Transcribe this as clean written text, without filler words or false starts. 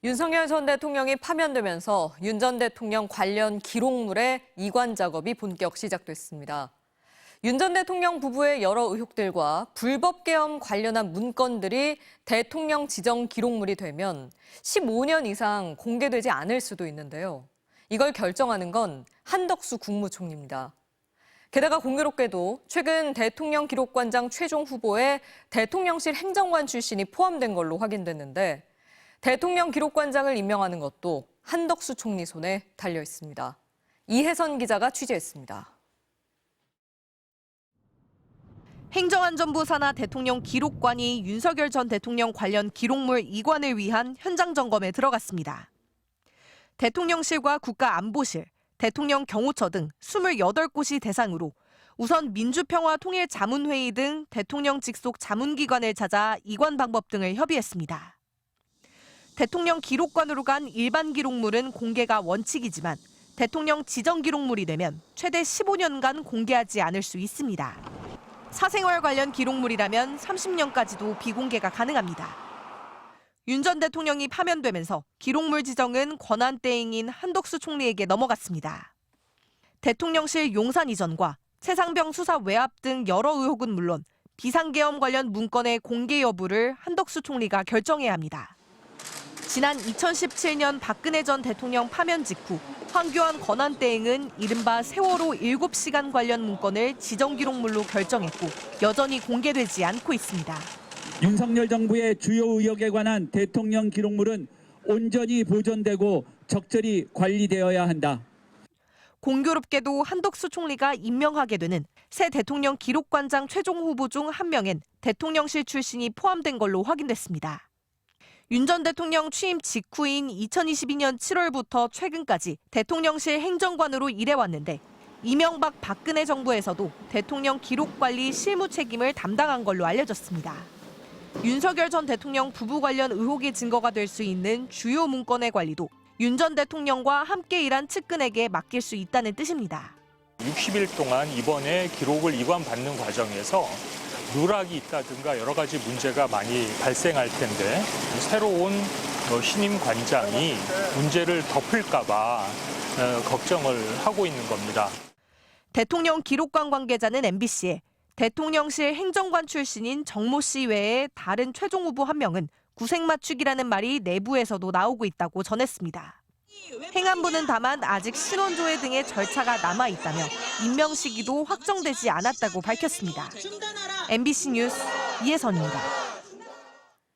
윤석열 전 대통령이 파면되면서 윤 전 대통령 관련 기록물의 이관 작업이 본격 시작됐습니다. 윤 전 대통령 부부의 여러 의혹들과 불법 계엄 관련한 문건들이 대통령 지정 기록물이 되면 15년 이상 공개되지 않을 수도 있는데요. 이걸 결정하는 건 한덕수 국무총리입니다. 게다가 공교롭게도 최근 대통령 기록관장 최종 후보에 대통령실 행정관 출신이 포함된 걸로 확인됐는데 대통령 기록관장을 임명하는 것도 한덕수 총리 손에 달려 있습니다. 이혜선 기자가 취재했습니다. 행정안전부 산하 대통령 기록관이 윤석열 전 대통령 관련 기록물 이관을 위한 현장 점검에 들어갔습니다. 대통령실과 국가안보실, 대통령 경호처 등 28곳이 대상으로 우선 민주평화통일자문회의 등 대통령 직속 자문기관을 찾아 이관 방법 등을 협의했습니다. 대통령 기록관으로 간 일반 기록물은 공개가 원칙이지만 대통령 지정 기록물이 되면 최대 15년간 공개하지 않을 수 있습니다. 사생활 관련 기록물이라면 30년까지도 비공개가 가능합니다. 윤 전 대통령이 파면되면서 기록물 지정은 권한대행인 한덕수 총리에게 넘어갔습니다. 대통령실 용산 이전과 최상병 수사 외압 등 여러 의혹은 물론 비상계엄 관련 문건의 공개 여부를 한덕수 총리가 결정해야 합니다. 지난 2017년 박근혜 전 대통령 파면 직후 황교안 권한대행은 이른바 세월호 7시간 관련 문건을 지정기록물로 결정했고 여전히 공개되지 않고 있습니다. 윤석열 정부의 주요 의혹에 관한 대통령 기록물은 온전히 보존되고 적절히 관리되어야 한다. 공교롭게도 한덕수 총리가 임명하게 되는 새 대통령 기록관장 최종 후보 중 한 명엔 대통령실 출신이 포함된 걸로 확인됐습니다. 윤 전 대통령 취임 직후인 2022년 7월부터 최근까지 대통령실 행정관으로 일해왔는데 이명박 박근혜 정부에서도 대통령 기록관리 실무 책임을 담당한 걸로 알려졌습니다. 윤석열 전 대통령 부부 관련 의혹의 증거가 될 수 있는 주요 문건의 관리도 윤 전 대통령과 함께 일한 측근에게 맡길 수 있다는 뜻입니다. 60일 동안 이번에 기록을 이관받는 과정에서 누락이 있다든가 여러 가지 문제가 많이 발생할 텐데 새로운 신임 관장이 문제를 덮을까 봐 걱정을 하고 있는 겁니다. 대통령 기록관 관계자는 MBC에 대통령실 행정관 출신인 정모 씨 외에 다른 최종 후보 한 명은 구색 맞추기라는 말이 내부에서도 나오고 있다고 전했습니다. 행안부는 다만 아직 신원조회 등의 절차가 남아있다며 임명 시기도 확정되지 않았다고 밝혔습니다. MBC 뉴스 이혜선입니다.